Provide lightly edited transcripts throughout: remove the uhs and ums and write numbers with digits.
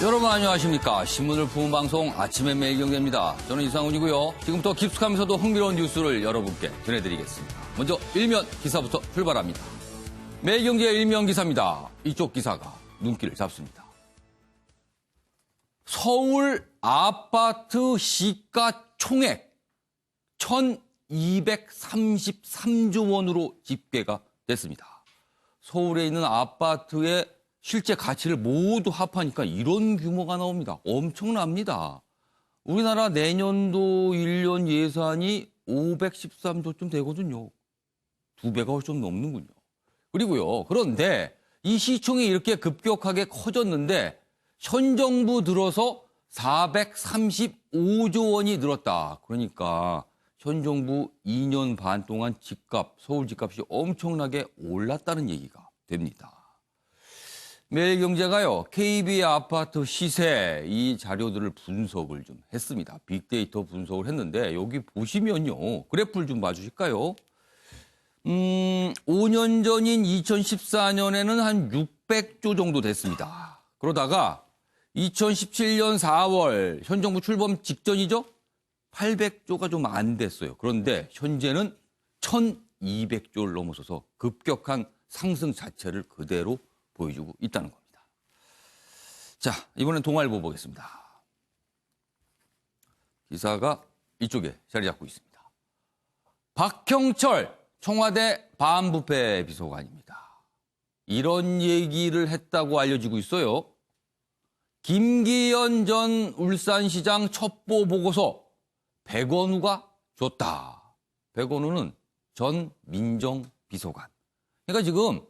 여러분 안녕하십니까. 신문을 푸는 방송 아침의 매일경제입니다. 저는 이상훈이고요. 지금부터 깊숙하면서도 흥미로운 뉴스를 여러분께 전해드리겠습니다. 먼저 일면 기사부터 출발합니다. 매일경제 일면 기사입니다. 이쪽 기사가 눈길을 잡습니다. 서울 아파트 시가 총액 1,233조 원으로 집계가 됐습니다. 서울에 있는 아파트의 실제 가치를 모두 합하니까 이런 규모가 나옵니다. 엄청납니다. 우리나라 내년도 1년 예산이 513조쯤 되거든요. 2배가 훨씬 넘는군요. 그리고요. 그런데 이 시총이 이렇게 급격하게 커졌는데 현 정부 들어서 435조 원이 늘었다. 그러니까 현 정부 2년 반 동안 집값, 서울 집값이 엄청나게 올랐다는 얘기가 됩니다. 매일경제가요, KB 아파트 시세 이 자료들을 분석을 좀 했습니다. 빅데이터 분석을 했는데 여기 보시면요, 그래프를 좀 봐주실까요? 5년 전인 2014년에는 한 600조 정도 됐습니다. 그러다가 2017년 4월 현 정부 출범 직전이죠? 800조가 좀 안 됐어요. 그런데 현재는 1200조를 넘어서서 급격한 상승 자체를 그대로 보여주고 있다는 겁니다. 자, 이번엔 동아일보 보겠습니다. 기사가 이쪽에 자리 잡고 있습니다. 박형철 청와대 반부패 비서관입니다. 이런 얘기를 했다고 알려지고 있어요. 김기현 전 울산시장 첩보 보고서 백원우가 줬다. 백원우는 전 민정비서관. 그러니까 지금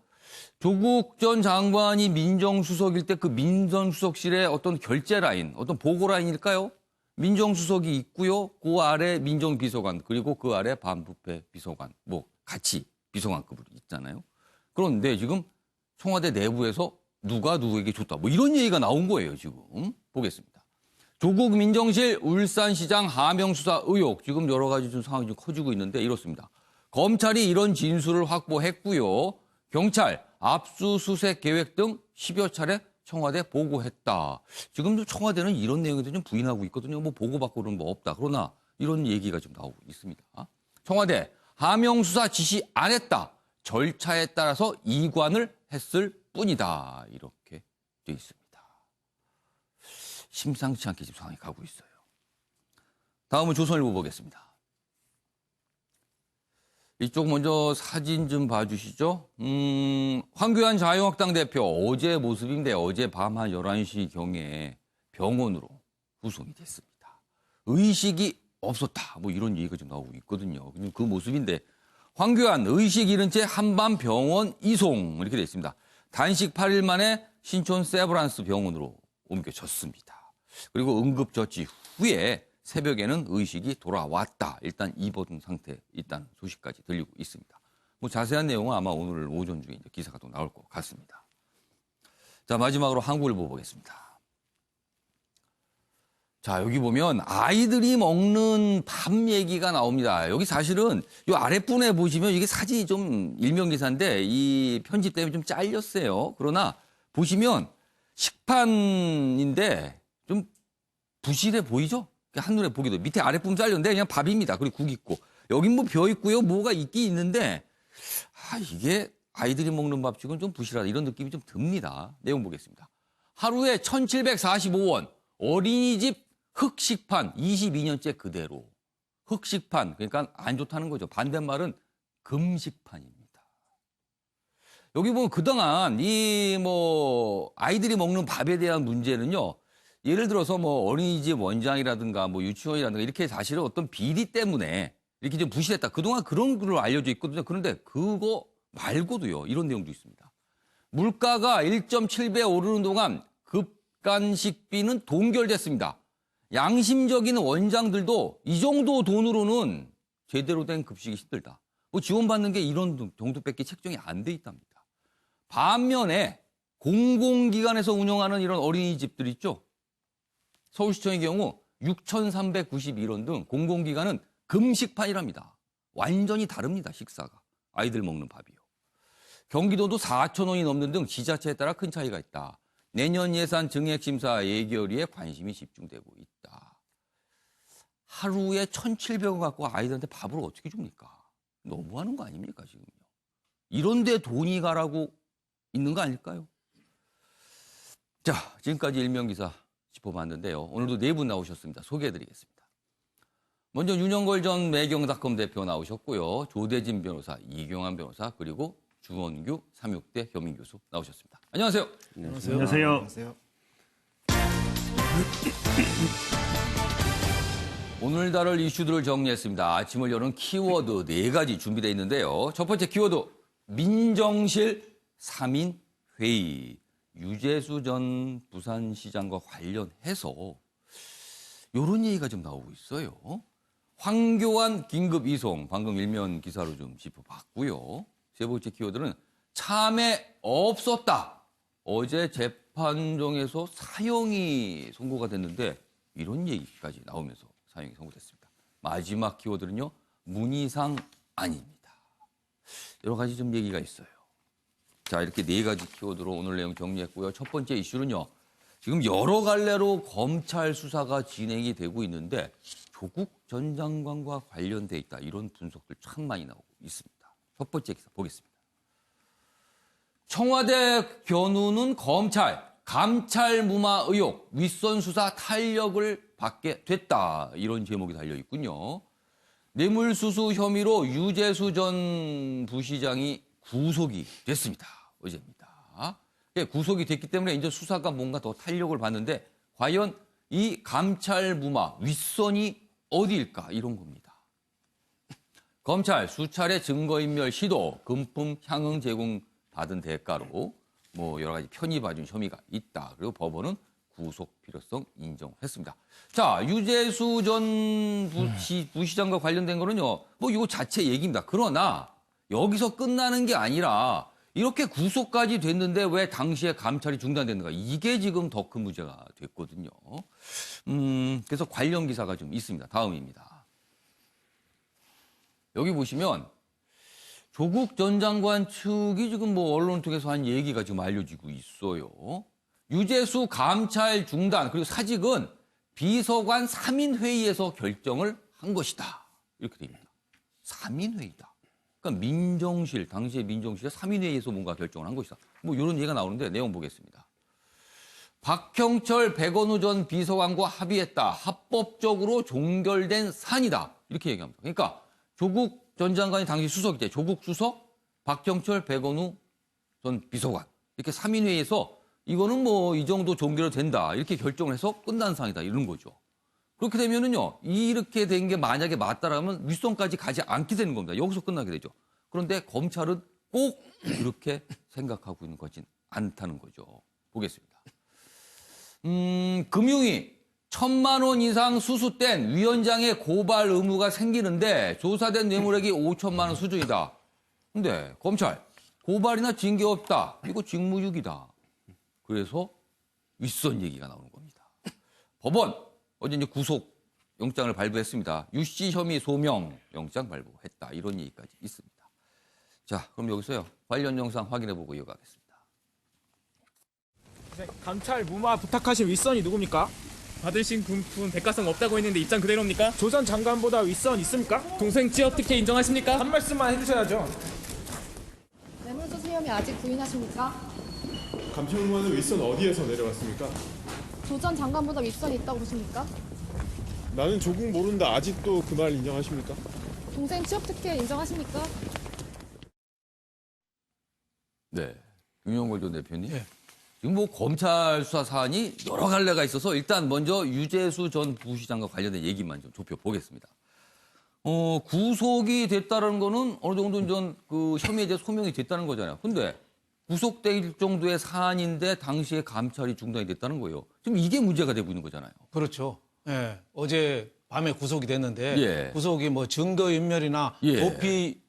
조국 전 장관이 민정수석일 때 그 민정수석실에 어떤 결제 라인, 어떤 보고 라인일까요? 민정수석이 있고요. 그 아래 민정비서관, 그리고 그 아래 반부패 비서관, 뭐 같이 비서관급으로 있잖아요. 그런데 지금 청와대 내부에서 누가 누구에게 줬다. 뭐 이런 얘기가 나온 거예요, 지금. 보겠습니다. 조국 민정실 울산시장 하명 수사 의혹, 지금 여러 가지 좀 상황이 좀 커지고 있는데 이렇습니다. 검찰이 이런 진술을 확보했고요. 경찰, 압수수색 계획 등 10여 차례 청와대 보고했다. 지금도 청와대는 이런 내용에 좀 부인하고 있거든요. 뭐 보고받고는 뭐 없다. 그러나 이런 얘기가 좀 나오고 있습니다. 청와대 하명 수사 지시 안 했다. 절차에 따라서 이관을 했을 뿐이다. 이렇게 돼 있습니다. 심상치 않게 지금 상황이 가고 있어요. 다음은 조선일보 보겠습니다. 이쪽 먼저 사진 좀 봐주시죠. 황교안 자유한국당 대표 어제 모습인데 어젯밤 한 11시경에 병원으로 후송이 됐습니다. 의식이 없었다. 뭐 이런 얘기가 좀 나오고 있거든요. 그 모습인데 황교안 의식 잃은 채 한밤 병원 이송 이렇게 돼 있습니다. 단식 8일 만에 신촌 세브란스 병원으로 옮겨졌습니다. 그리고 응급처치 후에 새벽에는 의식이 돌아왔다. 일단 입원 상태에 있다는 소식까지 들리고 있습니다. 뭐 자세한 내용은 아마 오늘 오전 중에 이제 기사가 또 나올 것 같습니다. 자, 마지막으로 한국일보 보겠습니다. 자, 여기 보면 아이들이 먹는 밥 얘기가 나옵니다. 여기 사실은 이 아랫분에 보시면 이게 사진이 좀 일면 기사인데 이 편집 때문에 좀 잘렸어요. 그러나 보시면 식판인데 좀 부실해 보이죠? 한눈에 보기도 밑에 아랫부분 잘렸는데 그냥 밥입니다. 그리고 국 있고 여긴 뭐 벼 있고요. 뭐가 있긴 있는데 이게 아이들이 먹는 밥식은 좀 부실하다 이런 느낌이 좀 듭니다. 내용 보겠습니다. 하루에 1,745원 어린이집 흑식판 22년째 그대로 흑식판 그러니까 안 좋다는 거죠. 반대말은 금식판입니다. 여기 보면 그동안 이 뭐 아이들이 먹는 밥에 대한 문제는요. 예를 들어서 뭐 어린이집 원장이라든가 뭐 유치원이라든가 이렇게 사실은 어떤 비리 때문에 이렇게 좀 부실했다. 그동안 그런 걸로 알려져 있거든요. 그런데 그거 말고도요. 이런 내용도 있습니다. 물가가 1.7배 오르는 동안 급간식비는 동결됐습니다. 양심적인 원장들도 이 정도 돈으로는 제대로 된 급식이 힘들다. 뭐 지원받는 게 이런 정도밖에 책정이 안 돼 있답니다. 반면에 공공기관에서 운영하는 이런 어린이집들 있죠. 서울시청의 경우 6,391원 등 공공기관은 금식판이랍니다. 완전히 다릅니다. 식사가. 아이들 먹는 밥이요. 경기도도 4,000원이 넘는 등 지자체에 따라 큰 차이가 있다. 내년 예산 증액심사 예결위에 관심이 집중되고 있다. 하루에 1,700원 갖고 아이들한테 밥을 어떻게 줍니까? 너무하는 거 아닙니까, 지금요? 이런 데 돈이 가라고 있는 거 아닐까요? 자, 지금까지 일명기사 짚어봤는데요. 오늘도 네 분 나오셨습니다. 소개해드리겠습니다. 먼저 윤영걸 전 매경닷컴 대표 나오셨고요. 조대진 변호사, 이경환 변호사, 그리고 주원규 삼육대 혐의교수 나오셨습니다. 안녕하세요. 안녕하세요. 오늘 다룰 이슈들을 정리했습니다. 아침을 여는 키워드 4가지 준비되어 있는데요. 첫 번째 키워드, 민정실 3인 회의. 유재수 전 부산시장과 관련해서 이런 얘기가 좀 나오고 있어요. 황교안 긴급 이송, 방금 일면 기사로 좀 짚어봤고요. 세 번째 키워드는 참에 없었다. 어제 재판정에서 사형이 선고가 됐는데 이런 얘기까지 나오면서 사형이 선고됐습니다. 마지막 키워드는요, 문희상 아닙니다. 여러 가지 좀 얘기가 있어요. 자, 이렇게 4가지 키워드로 오늘 내용 정리했고요. 첫 번째 이슈는요, 지금 여러 갈래로 검찰 수사가 진행이 되고 있는데 조국 전 장관과 관련돼 있다. 이런 분석들 참 많이 나오고 있습니다. 첫 번째 기사 보겠습니다. 청와대 견우는 감찰 무마 의혹, 윗선 수사 탄력을 받게 됐다. 이런 제목이 달려 있군요. 뇌물수수 혐의로 유재수 전 부시장이 구속이 됐습니다. 어제입니다. 구속이 됐기 때문에 이제 수사가 뭔가 더 탄력을 받는데 과연 이 감찰 무마 윗선이 어디일까 이런 겁니다. 검찰 수차례 증거인멸 시도, 금품 향응 제공 받은 대가로 뭐 여러 가지 편의 봐준 혐의가 있다. 그리고 법원은 구속 필요성 인정했습니다. 자, 유재수 전 부시장과 관련된 거는요, 뭐 이거 자체 얘기입니다. 그러나 여기서 끝나는 게 아니라 이렇게 구속까지 됐는데 왜 당시에 감찰이 중단됐는가? 이게 지금 더 큰 문제가 됐거든요. 그래서 관련 기사가 좀 있습니다. 다음입니다. 여기 보시면 조국 전 장관 측이 지금 뭐 언론을 통해서 한 얘기가 지금 알려지고 있어요. 유재수 감찰 중단 그리고 사직은 비서관 3인 회의에서 결정을 한 것이다. 이렇게 됩니다. 3인 회의다. 그러니까 민정실, 당시에 민정실에 3인 회의에서 뭔가 결정을 한 것이다. 뭐 이런 얘기가 나오는데 내용 보겠습니다. 박형철, 백원우 전 비서관과 합의했다. 합법적으로 종결된 사안이다. 이렇게 얘기합니다. 그러니까 조국 전 장관이 당시 수석이 때 조국 수석, 박형철, 백원우 전 비서관 이렇게 3인 회의에서 이거는 뭐 이 정도 종결이 된다. 이렇게 결정을 해서 끝난 사안이다. 이런 거죠. 그렇게 되면은요, 이렇게 된 게 만약에 맞다라면 윗선까지 가지 않게 되는 겁니다. 여기서 끝나게 되죠. 그런데 검찰은 꼭 그렇게 생각하고 있는 거진 않다는 거죠. 보겠습니다. 금융위 1,000만 원 이상 수수된 위원장의 고발 의무가 생기는데 조사된 뇌물액이 5천만 원 수준이다. 근데 검찰 고발이나 징계 없다. 이거 직무유기다. 그래서 윗선 얘기가 나오는 겁니다. 법원 어제 이제 구속 영장을 발부했습니다. 유씨 혐의 소명 영장 발부했다. 이런 얘기까지 있습니다. 자, 그럼 여기서요. 관련 영상 확인해보고 이어가겠습니다. 네, 감찰 무마 부탁하신 윗선이 누굽니까? 받으신 금품 대가성 없다고 했는데 입장 그대로입니까? 조 전 장관보다 윗선 있습니까? 동생 취업 특혜 인정하십니까? 한 말씀만 해주셔야죠. 뇌물수수 혐의 아직 부인하십니까? 감찰무마는 윗선 어디에서 내려왔습니까? 조 전 장관보다 윗선이 있다고 보십니까? 나는 조국 모른다. 아직도 그 말 인정하십니까? 동생 취업 특혜 인정하십니까? 네. 윤영걸 전 대표님. 지금 뭐 검찰 수사 사안이 여러 갈래가 있어서 일단 먼저 유재수 전 부시장과 관련된 얘기만 좀 좁혀보겠습니다. 구속이 됐다는 거는 어느 정도 전 그 혐의에 대해 소명이 됐다는 거잖아요. 근데 구속될 정도의 사안인데 당시에 감찰이 중단이 됐다는 거예요. 지금 이게 문제가 되고 있는 거잖아요. 그렇죠. 예. 어제 밤에 구속이 됐는데 예. 구속이 뭐 증거인멸이나 예. 도피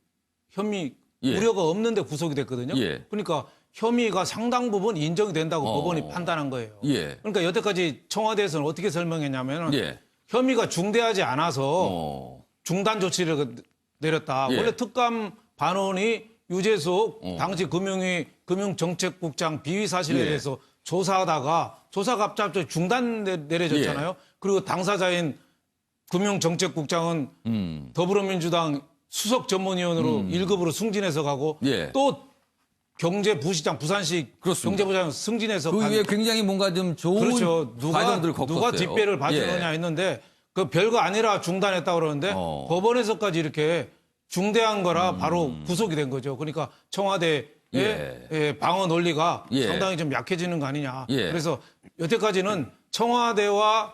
혐의 예. 우려가 없는데 구속이 됐거든요. 예. 그러니까 혐의가 상당 부분 인정이 된다고 법원이 판단한 거예요. 예. 그러니까 여태까지 청와대에서는 어떻게 설명했냐면 예. 혐의가 중대하지 않아서 중단 조치를 내렸다. 예. 원래 특감 반원이 유재수 당시 금융위 금융정책국장 비위 사실에 예. 대해서 조사하다가 조사가 갑자기 중단 내려졌잖아요. 그리고 당사자인 금융정책국장은 더불어민주당 수석 전문위원으로 1급으로 승진해서 가고 예. 또 경제부시장 부산시 그렇습니다. 경제부장 승진해서 그 위에 굉장히 뭔가 좀 좋은 그렇죠. 과정들을 겪었어요. 누가 뒷배를 봐주느냐 했는데 그 별거 아니라 중단했다고 그러는데 법원에서까지 이렇게 중대한 거라 바로 구속이 된 거죠. 그러니까 청와대의 방어 논리가 상당히 좀 약해지는 거 아니냐. 그래서 여태까지는 청와대와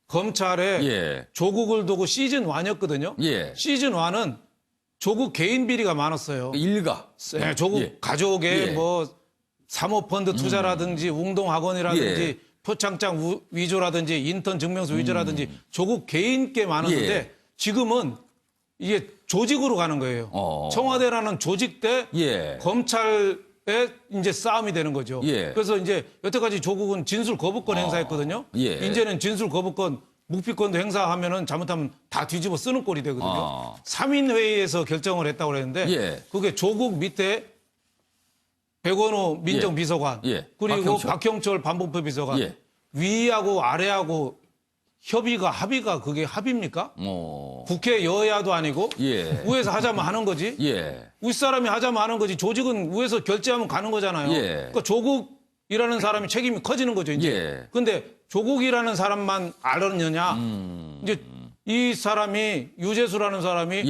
검찰의 조국을 두고 시즌 1이었거든요. 시즌 1은 조국 개인 비리가 많았어요. 일가. 네, 조국 가족의 뭐 사모펀드 투자라든지 웅동학원이라든지 표창장 위조라든지 인턴 증명서 위조라든지 조국 개인 게 많았는데 지금은 이게 조직으로 가는 거예요. 청와대라는 조직 대 검찰의 이제 싸움이 되는 거죠. 그래서 이제 여태까지 조국은 진술 거부권 행사했거든요. 이제는 진술 거부권 묵비권도 행사하면은 잘못하면 다 뒤집어 쓰는 꼴이 되거든요. 3인 회의에서 결정을 했다고 그랬는데 그게 조국 밑에 백원호 민정비서관 그리고 박형철 반부패 비서관 위하고 아래하고 합의가 그게 합의입니까? 국회 여야도 아니고 위에서 하자면 하는 거지. 윗사람이 하자면 하는 거지. 조직은 위에서 결제하면 가는 거잖아요. 그러니까 조국이라는 사람이 책임이 커지는 거죠. 이제. 근데 조국이라는 사람만 알았느냐? 이제 이 사람이 유재수라는 사람이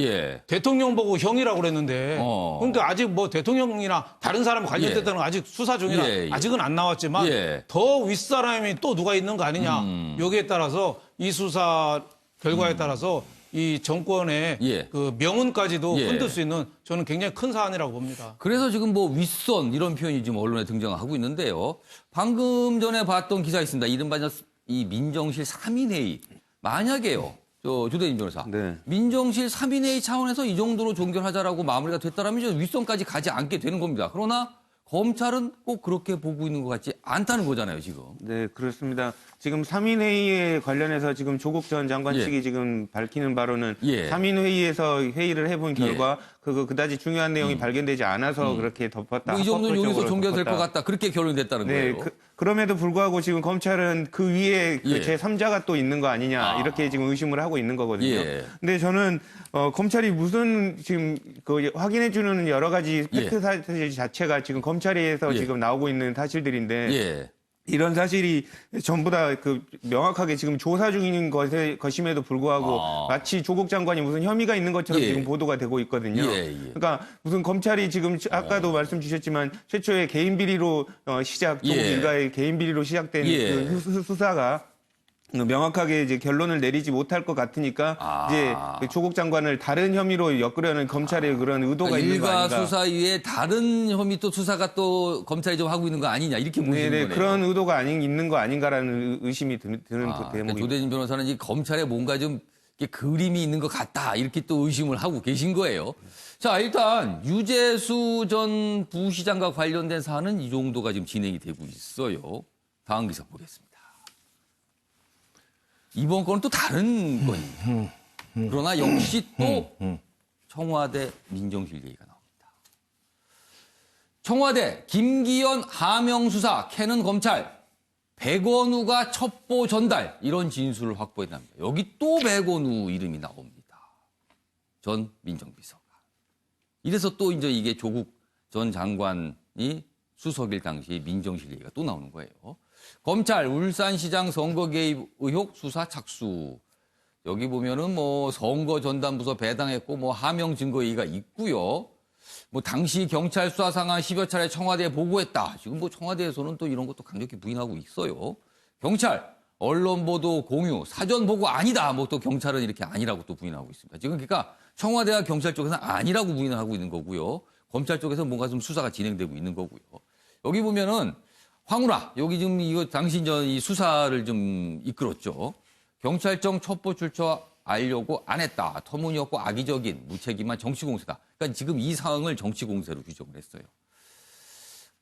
대통령 보고 형이라고 그랬는데 그러니까 아직 뭐 대통령이나 다른 사람 관련됐다는 건 아직 수사 중이라 아직은 안 나왔지만 더 윗사람이 또 누가 있는 거 아니냐. 여기에 따라서 이 수사 결과에 따라서 이 정권의 그 명운까지도 흔들 수 있는 저는 굉장히 큰 사안이라고 봅니다. 그래서 지금 뭐 윗선 이런 표현이 지금 언론에 등장하고 있는데요. 방금 전에 봤던 기사 있습니다. 이른바 이 민정실 3인 회의. 만약에요. 조대진 변호사. 민정실 3인 회의 차원에서 이 정도로 종결하자라고 마무리가 됐다라면 이제 윗선까지 가지 않게 되는 겁니다. 그러나 검찰은 꼭 그렇게 보고 있는 것 같지 않다는 거잖아요, 지금. 네, 그렇습니다. 지금 3인 회의에 관련해서 지금 조국 전 장관 측이 지금 밝히는 바로는 3인 회의에서 회의를 해본 결과 그다지 중요한 내용이 발견되지 않아서 그렇게 덮었다. 뭐 이 정도는 여기서 종결될 것 같다. 그렇게 결론이 됐다는 거예요. 그럼에도 불구하고 지금 검찰은 그 위에 그 제3자가 또 있는 거 아니냐 이렇게 지금 의심을 하고 있는 거거든요. 근데 저는 검찰이 무슨 지금 그 확인해 주는 여러 가지 팩트 사실 자체가 지금 검찰에서 지금 나오고 있는 사실들인데 이런 사실이 전부 다 그 명확하게 지금 조사 중인 것임에도 불구하고 마치 조국 장관이 무슨 혐의가 있는 것처럼 지금 보도가 되고 있거든요. 그러니까 무슨 검찰이 지금 아까도 말씀 주셨지만 최초의 개인 비리로 조국 일가의 개인 비리로 시작된 그 수사가 명확하게 이제 결론을 내리지 못할 것 같으니까 이제 조국 장관을 다른 혐의로 엮으려는 검찰의 그런 의도가 있는 거 아닌가. 일가 수사 이외에 다른 혐의 또 수사가 또 검찰이 좀 하고 있는 거 아니냐 이렇게 보시는 거네요. 그런 의도가 있는 거 아닌가라는 의심이 드는 그러니까 대목입니다. 조대진 변호사는 이 검찰에 뭔가 좀 그림이 있는 것 같다 이렇게 또 의심을 하고 계신 거예요. 자, 일단 유재수 전 부시장과 관련된 사안은 이 정도가 지금 진행이 되고 있어요. 다음 기사 보겠습니다. 이번 건은 또 다른 건입니다. 그러나 역시 또 청와대 민정실 얘기가 나옵니다. 청와대 김기현 하명 수사 캐는 검찰 백원우가 첩보 전달 이런 진술을 확보했답니다. 여기 또 백원우 이름이 나옵니다. 전 민정비서관. 이래서 또 이제 이게 조국 전 장관이 수석일 당시 민정실 얘기가 또 나오는 거예요. 검찰 울산시장 선거 개입 의혹 수사 착수. 여기 보면은 뭐 선거 전담부서 배당했고 뭐 하명 증거 얘기가 있고요. 뭐 당시 경찰 수사 상황 10여 차례 청와대에 보고했다. 지금 뭐 청와대에서는 또 이런 것도 강력히 부인하고 있어요. 경찰 언론 보도 공유 사전 보고 아니다. 뭐 또 경찰은 이렇게 아니라고 또 부인하고 있습니다. 지금 그러니까 청와대와 경찰 쪽에서는 아니라고 부인을 하고 있는 거고요. 검찰 쪽에서 뭔가 좀 수사가 진행되고 있는 거고요. 여기 보면은 황운하, 여기 지금 이거 당시 이 수사를 좀 이끌었죠. 경찰청 첩보 출처하려고 안 했다. 터무니없고 악의적인 무책임한 정치공세다. 그러니까 지금 이 상황을 정치공세로 규정을 했어요.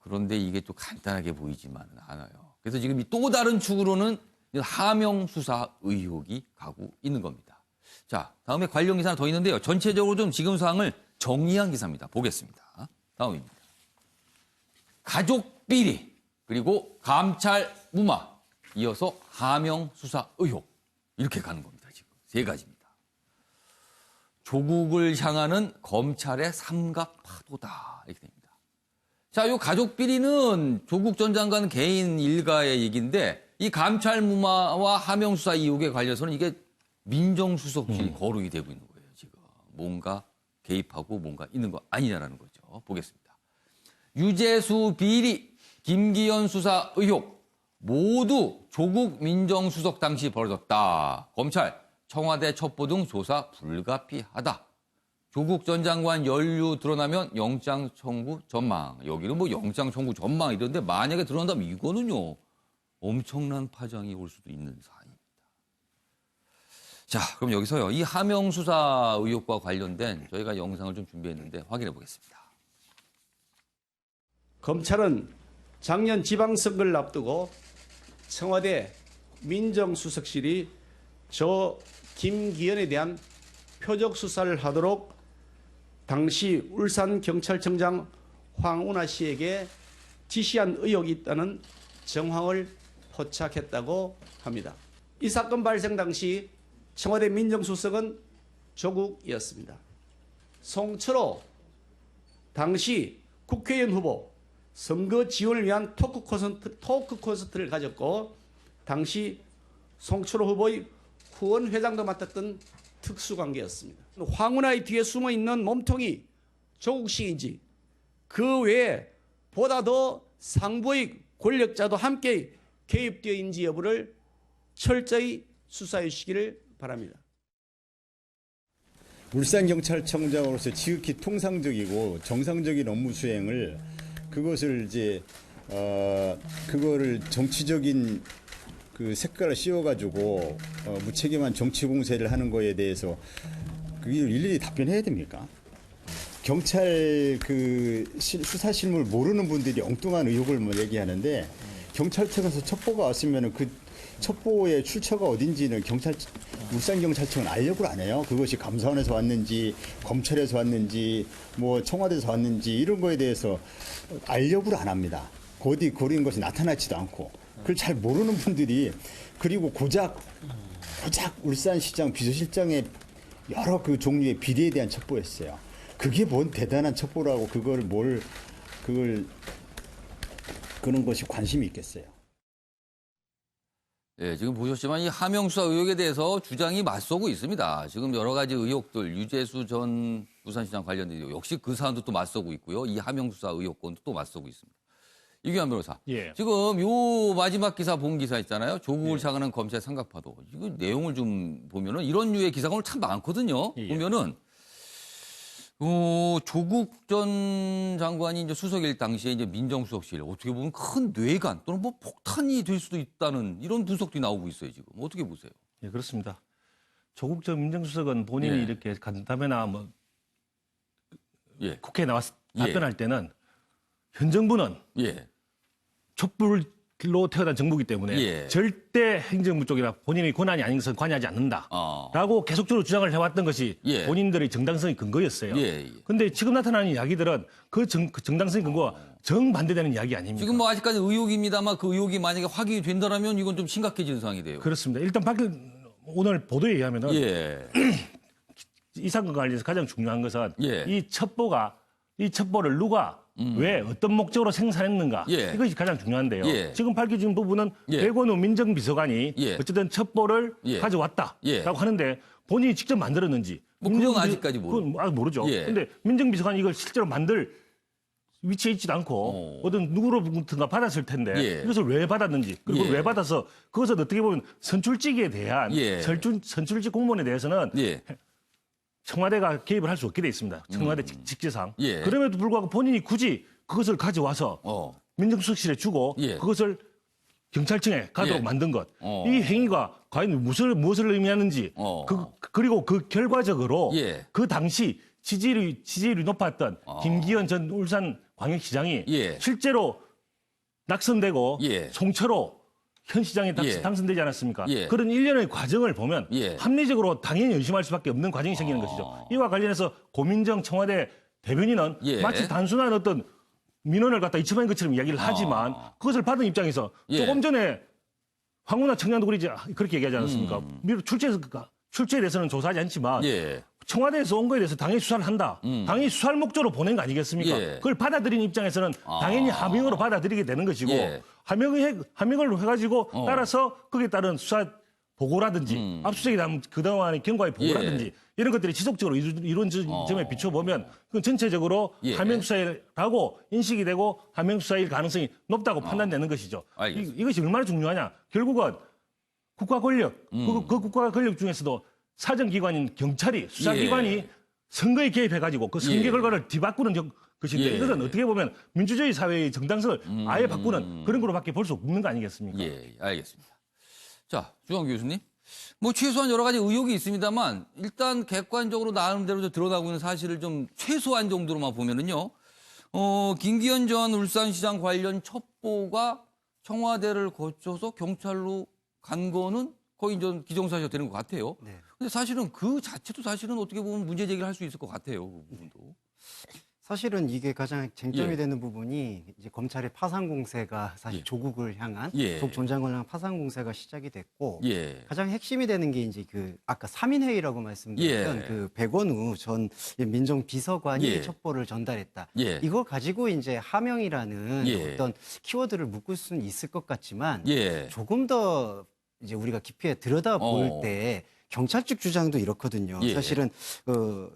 그런데 이게 또 간단하게 보이지만은 않아요. 그래서 지금 또 다른 축으로는 하명 수사 의혹이 가고 있는 겁니다. 자, 다음에 관련 기사 하나 더 있는데요. 전체적으로 좀 지금 상황을 정리한 기사입니다. 보겠습니다. 다음입니다. 가족 비리. 그리고 감찰 무마, 이어서 하명 수사 의혹. 이렇게 가는 겁니다. 지금 세 가지입니다. 조국을 향하는 검찰의 삼각 파도다. 이렇게 됩니다. 자, 요 가족 비리는 조국 전 장관 개인 일가의 얘기인데 이 감찰 무마와 하명 수사 의혹에 관련해서는 이게 민정수석실이 거론이 되고 있는 거예요. 지금 뭔가 개입하고 뭔가 있는 거 아니냐라는 거죠. 보겠습니다. 유재수 비리, 김기현 수사 의혹 모두 조국 민정수석 당시 벌어졌다. 검찰, 청와대 첩보 등 조사 불가피하다. 조국 전 장관 연루 드러나면 영장 청구 전망. 여기는 뭐 영장 청구 전망 이런데 만약에 드러난다면 이거는요. 엄청난 파장이 올 수도 있는 사안입니다. 자, 그럼 여기서요. 이 하명 수사 의혹과 관련된 저희가 영상을 좀 준비했는데 확인해 보겠습니다. 검찰은 작년 지방선거를 앞두고 청와대 민정수석실이 저 김기현에 대한 표적 수사를 하도록 당시 울산경찰청장 황운하 씨에게 지시한 의혹이 있다는 정황을 포착했다고 합니다. 이 사건 발생 당시 청와대 민정수석은 조국이었습니다. 송철호 당시 국회의원 후보 선거 지원을 위한 토크 콘서트를 가졌고 당시 송철호 후보의 후원 회장도 맡았던 특수관계였습니다. 황운하의 뒤에 숨어있는 몸통이 조국식인지 그 외에 보다 더 상부의 권력자도 함께 개입되어 있는지 여부를 철저히 수사해 주시기를 바랍니다. 울산경찰청장으로서 지극히 통상적이고 정상적인 업무 수행을 그것을 이제 그거를 정치적인 그 색깔을 씌워가지고 무책임한 정치 공세를 하는 거에 대해서 그게 일일이 답변해야 됩니까? 경찰 그 수사 실무를 모르는 분들이 엉뚱한 의혹을 뭐 얘기하는데 경찰청에서 첩보가 왔으면은 그 첩보의 출처가 어딘지는 울산경찰청은 알려고 안 해요. 그것이 감사원에서 왔는지 검찰에서 왔는지 뭐 청와대에서 왔는지 이런 거에 대해서 알려고 안 합니다. 어디 그런 것이 나타나지도 않고 그걸 잘 모르는 분들이 그리고 고작 울산시장 비서실장의 여러 그 종류의 비리에 대한 첩보였어요. 그게 뭔 대단한 첩보라고 그런 것이 관심이 있겠어요. 네, 지금 보셨지만 이 하명 수사 의혹에 대해서 주장이 맞서고 있습니다. 지금 여러 가지 의혹들, 유재수 전 부산시장 관련된 의혹, 역시 그 사안도 또 맞서고 있고요. 이 하명 수사 의혹권도 또 맞서고 있습니다. 이규환 변호사, 예. 지금 요 마지막 기사 본 기사 있잖아요. 조국을 향하는 검찰 삼각파도. 이거 내용을 좀 보면은 이런 류의 기사가 오늘 참 많거든요. 보면은 조국 전 장관이 이제 수석일 당시에 이제 민정수석실 어떻게 보면 큰 뇌관 또는 뭐 폭탄이 될 수도 있다는 이런 분석도 나오고 있어요. 지금 어떻게 보세요? 예, 그렇습니다. 조국 전 민정수석은 본인이 예. 이렇게 간담회나 뭐 예. 국회에 나와서 예. 답변할 때는 현 정부는 예. 촛불로 태어난 정부이기 때문에 예. 절대 행정부 쪽이나 본인의 권한이 아닌 것은 관여하지 않는다라고 계속적으로 주장을 해왔던 것이 예. 본인들의 정당성의 근거였어요. 그런데 예. 지금 나타나는 이야기들은 그 정당성의 근거와 정반대되는 이야기 아닙니까? 지금 뭐 아직까지 의혹입니다만 그 의혹이 만약에 확인이 된다면 이건 좀 심각해지는 상황이 돼요. 그렇습니다. 일단 오늘 보도에 의하면은 예. 이 사건과 관련해서 가장 중요한 것은 예. 이 첩보를 누가 왜 어떤 목적으로 생산했는가 예. 이것이 가장 중요한데요. 예. 지금 밝혀진 부분은 예. 백원우 민정비서관이 예. 어쨌든 첩보를 예. 가져왔다라고 예. 하는데 본인이 직접 만들었는지 뭐 그건 아직까지 모르죠. 예. 그런데 민정비서관이 이걸 실제로 만들 위치에 있지도 않고 어떤 누구로부터가 받았을 텐데 예. 이것을 왜 받았는지 그리고 예. 왜 받아서 그것은 어떻게 보면 선출직에 대한 예. 선출직 공무원에 대해서는 예. 청와대가 개입을 할 수 없게 돼 있습니다. 청와대 직제상. 예. 그럼에도 불구하고 본인이 굳이 그것을 가져와서 민정수석실에 주고 예. 그것을 경찰청에 가도록 예. 만든 것. 이 행위가 과연 무엇을 의미하는지 그리고 그 결과적으로 예. 그 당시 지지율이 높았던 김기현 전 울산광역시장이 예. 실제로 낙선되고 예. 송철호 현 시장이 예. 당선되지 않았습니까? 예. 그런 일련의 과정을 보면 예. 합리적으로 당연히 의심할 수밖에 없는 과정이 생기는 것이죠. 이와 관련해서 고민정 청와대 대변인은 예. 마치 단순한 어떤 민원을 갖다 이첩한 것처럼 이야기를 하지만 그것을 받은 입장에서 조금 전에 황운하 청량도 그렇게 얘기하지 않았습니까? 출처에 대해서는 조사하지 않지만 청와대에서 온 거에 대해서 당연히 수사를 한다. 당연히 수사를 목적으로 보낸 거 아니겠습니까? 그걸 받아들인 입장에서는 당연히 하명으로 받아들이게 되는 것이고 하명을 해가지고 따라서 거기에 따른 수사 보고라든지 압수수색에 대한 그동안의 경과의 보고라든지 이런 것들이 지속적으로 이루어진 점에 비춰보면 그건 전체적으로 하명 수사라고 인식이 되고 하명 수사일 가능성이 높다고 판단되는 것이죠. 이것이 얼마나 중요하냐. 결국은 국가 권력, 그 국가 권력 중에서도 사정기관인 경찰이 수사기관이 선거에 개입해가지고 그 선거 결과를 뒤바꾸는 것인데 이것은 어떻게 보면 민주주의 사회의 정당성을 아예 바꾸는 그런 거로밖에 볼 수 없는 거 아니겠습니까? 예, 알겠습니다. 자, 주영 교수님. 뭐 최소한 여러 가지 의혹이 있습니다만 일단 객관적으로 나름대로 드러나고 있는 사실을 좀 최소한 정도로만 보면은요. 김기현 전 울산시장 관련 첩보가 청와대를 거쳐서 경찰로 간 거는 거의 좀 기정사실화 되는 것 같아요. 근데 사실은 그 자체도 사실은 어떻게 보면 문제 제기를 할 수 있을 것 같아요. 그 부분도. 사실은 이게 가장 쟁점이 되는 부분이 이제 검찰의 파상 공세가 사실 조국을 향한 조국 전 장관을 향한 파상 공세가 시작이 됐고 가장 핵심이 되는 게 이제 그 아까 3인 회의라고 말씀드렸던 그 백원우 전 민정비서관이 첩보를 전달했다. 이걸 가지고 이제 하명이라는 어떤 키워드를 묶을 수는 있을 것 같지만 조금 더 이제 우리가 깊이 들여다볼 때 경찰 측 주장도 이렇거든요. 사실은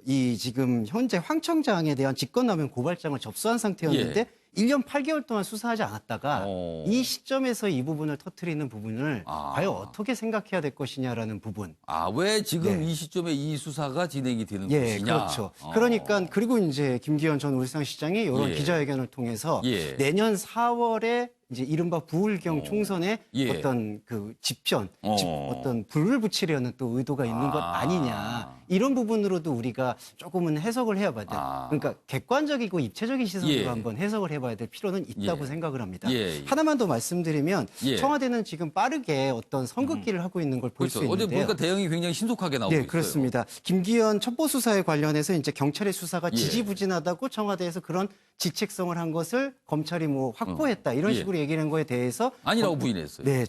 이 지금 현재 황 청장에 대한 직권남용 고발장을 접수한 상태였는데 1년 8개월 동안 수사하지 않았다가 이 시점에서 이 부분을 터뜨리는 부분을 과연 어떻게 생각해야 될 것이냐라는 부분. 왜 지금 이 시점에 이 수사가 진행이 되는 것이냐. 그렇죠. 그러니까 그리고 이제 김기현 전 울산시장이 이런 기자회견을 통해서 내년 4월에 이제 이른바 부울경 총선에 어떤 그 집전, 어떤 불을 붙이려는 또 의도가 있는 것 아니냐. 이런 부분으로도 우리가 조금은 해석을 해봐야 돼요. 그러니까 객관적이고 입체적인 시선으로 한번 해석을 해봐야 될 필요는 있다고 생각을 합니다. 하나만 더 말씀드리면 청와대는 지금 빠르게 어떤 선긋기를 하고 있는 걸 볼 수 있는데요. 어제 보니까 대응이 굉장히 신속하게 나오고 있어요. 그렇습니다. 김기현 첩보 수사에 관련해서 이제 경찰의 수사가 지지부진하다고 청와대에서 그런 질책성을 한 것을 검찰이 뭐 확보했다 이런 식으로 얘기를 한 거에 대해서 아니라고 부인했어요.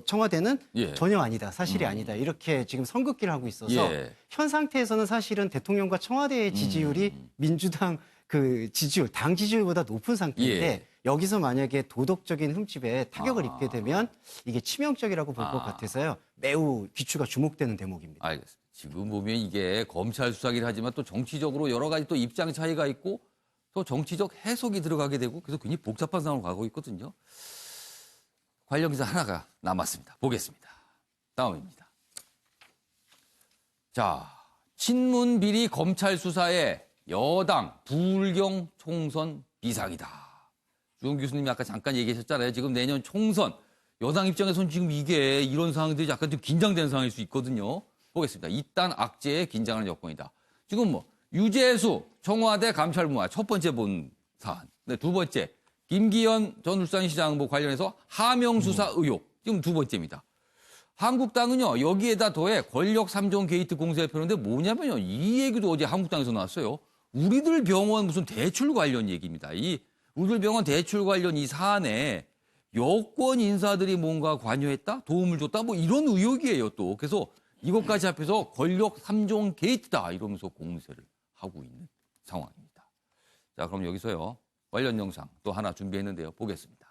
청와대는 전혀 아니다. 사실이 아니다. 이렇게 지금 선긋기를 하고 있어서 현 상태에서는 사실은 대통령과 청와대의 지지율이 민주당 그 지지율, 당 지지율보다 높은 상태인데 여기서 만약에 도덕적인 흠집에 타격을 입게 되면 이게 치명적이라고 볼 것 같아서요. 매우 귀추가 주목되는 대목입니다. 알겠습니다. 지금 보면 이게 검찰 수사기를 하지만 또 정치적으로 여러 가지 또 입장 차이가 있고 또 정치적 해석이 들어가게 되고 그래서 굉장히 복잡한 상황으로 가고 있거든요. 관련 기사 하나가 남았습니다. 보겠습니다. 다음입니다. 자, 친문 비리 검찰 수사에 여당 부울경 총선 비상이다. 주영 교수님이 아까 잠깐 얘기하셨잖아요. 지금 내년 총선 여당 입장에서는 지금 이게 이런 상황들이 약간 좀 긴장되는 상황일 수 있거든요. 보겠습니다. 이딴 악재에 긴장하는 여건이다. 지금 뭐 유재수 청와대 감찰부와 첫 번째 본 사안. 네, 두 번째 김기현 전 울산시장 뭐 관련해서 하명 수사 의혹. 지금 두 번째입니다. 한국당은요 여기에다 더해 권력 3종 게이트 공세를 펴는데 뭐냐면요 이 얘기도 어제 한국당에서 나왔어요. 우리들 병원 무슨 대출 관련 얘기입니다. 이 우리들 병원 대출 관련 이 사안에 여권 인사들이 뭔가 관여했다, 도움을 줬다, 뭐 이런 의혹이에요 또. 그래서 이것까지 합해서 권력 3종 게이트다 이러면서 공세를 하고 있는 상황입니다. 자, 그럼 여기서요 관련 영상 또 하나 준비했는데요. 보겠습니다.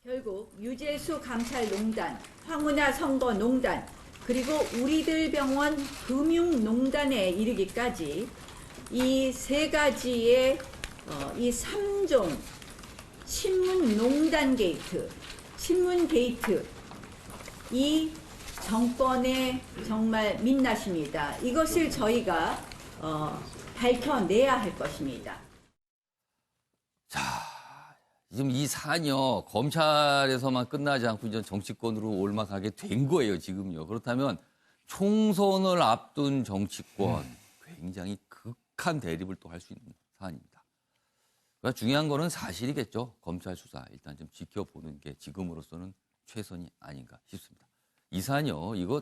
결국 유재수 감찰농단, 황운하 선거농단, 그리고 우리들 병원 금융농단에 이르기까지 이 세 가지의 이 3종 친문농단 게이트, 친문 게이트, 이 정권의 정말 민낯입니다. 이것을 저희가 밝혀내야 할 것입니다. 자, 지금 이 사안이요 검찰에서만 끝나지 않고 이제 정치권으로 올라가게 된 거예요 지금요. 그렇다면 총선을 앞둔 정치권 굉장히 극한 대립을 또 할 수 있는 사안입니다. 그러니까 중요한 거는 사실이겠죠. 검찰 수사 일단 좀 지켜보는 게 지금으로서는 최선이 아닌가 싶습니다. 이 사안이요 이거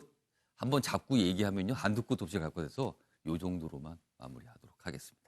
한번 잡고 얘기하면요 한두 끝 없이 갈 것 같아서 이 정도로만 마무리하도록 하겠습니다.